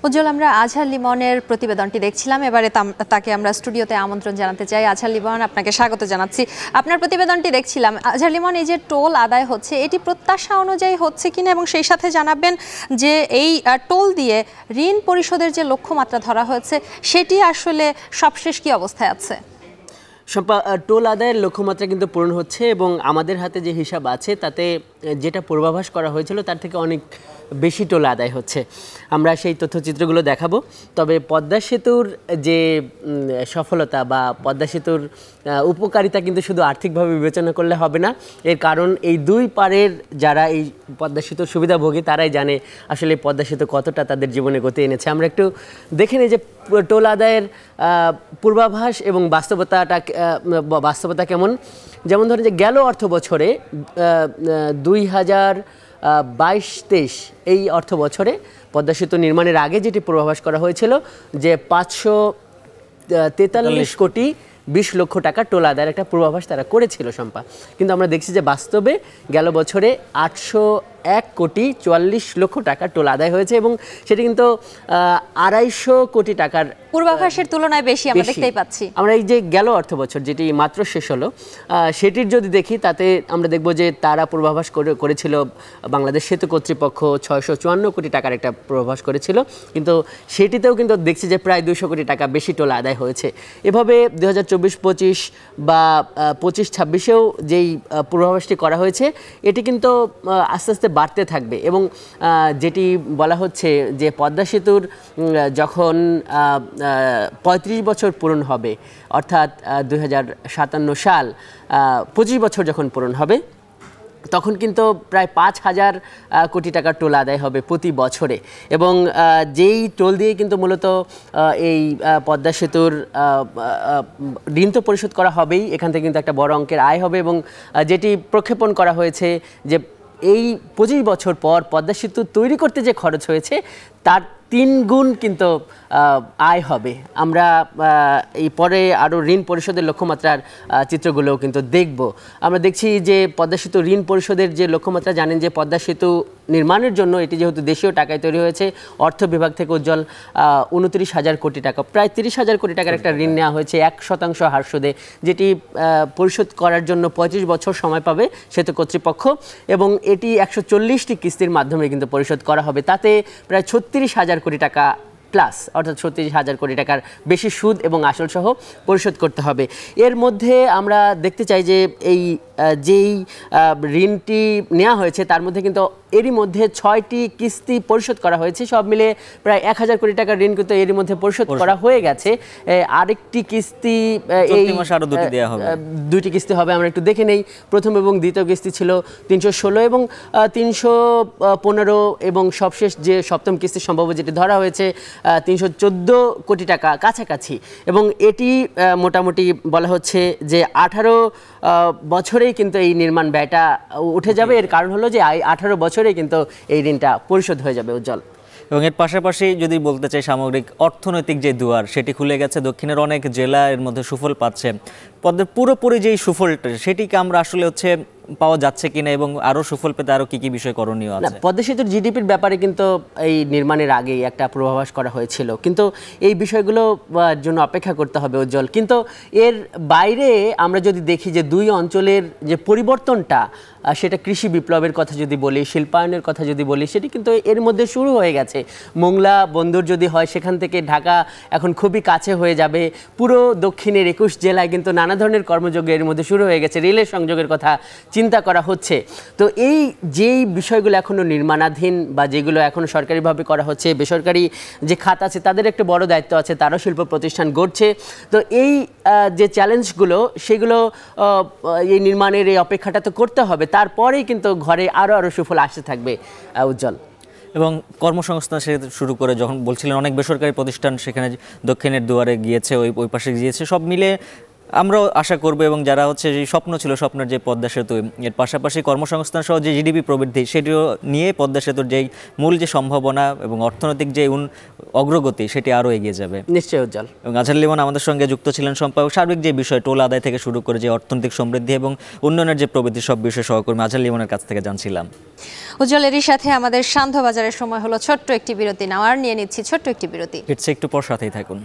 উজ্জ্বল, আমরা আজহার লিমনের প্রতিবেদনটি দেখছিলাম। এবারে তাকে আমরা স্টুডিওতে আমন্ত্রণ জানাতে চাই। আজহার লিমন, আপনাকে স্বাগত জানাচ্ছি। আপনার প্রতিবেদনটি দেখছিলাম। আজহার লিমন, এই যে টোল আদায় হচ্ছে, এটি প্রত্যাশা অনুযায়ী হচ্ছে কিনা, এবং সেই সাথে জানাবেন যে এই টোল দিয়ে ঋণ পরিশোধের যে লক্ষ্যমাত্রা ধরা হয়েছে সেটি আসলে সবশেষ কি অবস্থায় আছে? টোল আদায়ের লক্ষ্যমাত্রা কিন্তু পূরণ হচ্ছে, এবং আমাদের হাতে যে হিসাব আছে তাতে যেটা পূর্বাভাস করা হয়েছিল তার থেকে অনেক বেশি টোল আদায় হচ্ছে। আমরা সেই তথ্যচিত্রগুলো দেখাবো। তবে পদ্মা সেতুর যে সফলতা বা পদ্মা সেতুর উপকারিতা কিন্তু শুধু আর্থিকভাবে বিবেচনা করলে হবে না। এর কারণ এই দুই পারের যারা এই পদ্মা সেতুর সুবিধাভোগী তারাই জানে আসলে পদ্মা সেতু কতটা তাদের জীবনে গতি এনেছে। আমরা একটু দেখে নিই যে টোল আদায়ের পূর্বাভাস এবং বাস্তবতা কেমন। যেমন ধরেন যে গেল অর্থ বছরে 2022-23 এই অর্থ বছরে পদ্মা সেতু নির্মাণের আগে যেটি পূর্বাভাস করা হয়েছিল যে 543 কোটি 20 লক্ষ টাকা টোল আদায়ের একটা পূর্বাভাস তারা করেছিল শম্পা। কিন্তু আমরা দেখছি যে বাস্তবে গেল বছরে 801 কোটি 44 লক্ষ টাকা টোল আদায় হয়েছে, এবং সেটি কিন্তু 250 কোটি টাকার পূর্বাভাসের তুলনায় বেশি আমরা দেখতেই পাচ্ছি। আমরা এই যে গেল অর্থ বছর যেটি মাত্র শেষ হলো সেটির যদি দেখি তাতে আমরা দেখব যে তারা পূর্বাভাস করেছিল, বাংলাদেশ সেতু কর্তৃপক্ষ 654 কোটি টাকার একটা পূর্বাভাস করেছিল, কিন্তু সেটিতেও কিন্তু দেখছি যে প্রায় 200 কোটি টাকা বেশি টোল আদায় হয়েছে। এভাবে 2024-25 বা 25-26-এও যেই পূর্বাভাসটি করা হয়েছে এটি কিন্তু আস্তে আস্তে বাড়তে থাকবে, এবং যেটি বলা হচ্ছে যে পদ্মা সেতুর যখন 35 বছর পূরণ হবে, অর্থাৎ 2057 সাল 25 বছর যখন পূরণ হবে, তখন কিন্তু প্রায় 5000 কোটি টাকার টোল আদায় হবে প্রতি বছরে। এবং যেই টোল দিয়ে কিন্তু মূলত এই পদ্মা সেতুর ঋণ তো পরিশোধ করা হবেই, এখান থেকে কিন্তু একটা বড় অঙ্কের আয় হবে, এবং যেটি প্রক্ষেপণ করা হয়েছে যে এই 25 বছর পর পদ্মা সেতু তৈরি করতে যে খরচ হয়েছে তার 3 গুণ কিন্তু আয় হবে। আমরা এই পরে আরও ঋণ পরিশোধের লক্ষ্যমাত্রার চিত্রগুলোও কিন্তু দেখব। আমরা দেখছি যে পদ্মা সেতু ঋণ পরিশোধের যে লক্ষ্যমাত্রা, জানেন যে পদ্মা সেতু নির্মাণের জন্য এটি যেহেতু দেশীয় টাকায় তৈরি হয়েছে, অর্থ বিভাগ থেকে উজ্জ্বল 29,000 কোটি টাকা, প্রায় 30,000 কোটি টাকার একটা ঋণ নেওয়া হয়েছে 1% হার সুদে, যেটি পরিশোধ করার জন্য 35 বছর সময় পাবে সেতু কর্তৃপক্ষ, এবং এটি 140টি কিস্তির মাধ্যমে কিন্তু পরিশোধ করা হবে। তাতে প্রায় 36,000 কোটি টাকা প্লাস, অর্থাৎ 36,000 কোটি টাকার বেশি সুদ এবং আসল সহ পরিশোধ করতে হবে। এর মধ্যে আমরা দেখতে চাই যে এই যেই ঋণটি নেওয়া হয়েছে তার মধ্যে কিন্তু এরই মধ্যে 6টি কিস্তি পরিশোধ করা হয়েছে। সব মিলে প্রায় 1000 কোটি টাকার ঋণ কিন্তু এরই মধ্যে পরিশোধ করা হয়ে গেছে। আরেকটি কিস্তি এই মাসে আরো দুটি দেওয়া হবে, 2টি কিস্তি হবে। আমরা একটু দেখে নেই। প্রথম এবং দ্বিতীয় কিস্তি ছিল 316 এবং 315, এবং সবশেষ যে সপ্তম কিস্তি সম্ভব যেটি ধরা হয়েছে 314 কোটি টাকা কাছাকাছি। এবং এটি মোটামুটি বলা হচ্ছে যে 18 বছরেই কিন্তু এই নির্মাণ ব্যয়টা উঠে যাবে। এর কারণ হলো যে 18 বছরে কিন্তু এই ঋণটা পরিশোধ হয়ে যাবে উজ্জ্বল। এবং এর পাশাপাশি যদি বলতে চাই সামগ্রিক অর্থনৈতিক যে দুয়ার সেটি খুলে গেছে, দক্ষিণের অনেক জেলা এর মধ্যে সুফল পাচ্ছে। পদ্মের পুরোপুরি যেই সুফলটা সেটিকে আমরা আসলে পাওয়া যাচ্ছে কিনা, এবং আরো সুফল পেতে আরো কি কি বিষয় করণীয় আছে? পদ্মা সেতুর জিডিপির ব্যাপারে কিন্তু এই নির্মাণের আগেই একটা পূর্বাভাস করা হয়েছিল, কিন্তু এই বিষয়গুলো জন্য অপেক্ষা করতে হবে উজ্জ্বল। কিন্তু এর বাইরে আমরা যদি দেখি যে দুই অঞ্চলের যে পরিবর্তনটা, সেটা কৃষি বিপ্লবের কথা যদি বলি, শিল্পায়নের কথা যদি বলি, সেটি কিন্তু এর মধ্যে শুরু হয়ে গেছে। মোংলা বন্দর যদি হয়, সেখান থেকে ঢাকা এখন খুবই কাছে হয়ে যাবে। পুরো দক্ষিণের 21 জেলায় কিন্তু নানা ধরনের কর্মযোগ্য এর মধ্যে শুরু হয়ে গেছে। রেলের সংযোগের কথা চিন্তা করা হচ্ছে। তো এই যেই বিষয়গুলো এখনও নির্মাণাধীন বা যেগুলো এখনও সরকারিভাবে করা হচ্ছে, বেসরকারি যে খাত আছে তাদের একটা বড় দায়িত্ব আছে, তারও শিল্প প্রতিষ্ঠান গড়ছে। তো এই যে চ্যালেঞ্জগুলো, সেগুলো এই নির্মাণের এই অপেক্ষাটা তো করতে হবে, তারপরেই কিন্তু ঘরে আরও সুফল আসতে থাকবে উজ্জ্বল। এবং কর্মসংস্থান শুরু করে, যখন বলছিলেন অনেক বেসরকারি প্রতিষ্ঠান সেখানে দক্ষিণের দুয়ারে গিয়েছে, ওই পাশে গিয়েছে, সব মিলে আমরাও আশা করব এবং যারা হচ্ছে যে স্বপ্ন ছিল স্বপ্নের যে পদ্মা সেতু, এর পাশাপাশি কর্মসংস্থান সহ যে জিডিপি প্রবৃদ্ধি সেটিও নিয়ে পদ্মা সেতুর যেই মূল যে সম্ভাবনা এবং অর্থনৈতিক যে অগ্রগতি সেটি আরও এগিয়ে যাবে। নিশ্চয়ই উজ্জ্বল। এবং আজহার লিমন আমাদের সঙ্গে যুক্ত ছিলেন সম্পাদক, সার্বিক যে বিষয় টোল আদায় থেকে শুরু করে যে অর্থনৈতিক সমৃদ্ধি এবং উন্নয়নের যে প্রবৃদ্ধি সব বিষয়ে সহকর্মী আজহার লিমনের কাছ থেকে জানছিলাম। উজ্জ্বলেরই সাথে আমাদের শান্ত বাজারের সময় হলো ছোট্ট একটি বিরতি নেওয়ার, নিয়ে নিচ্ছি ছোট্ট একটি বিরতি। ফিরছে একটু পর, সাথেই থাকুন।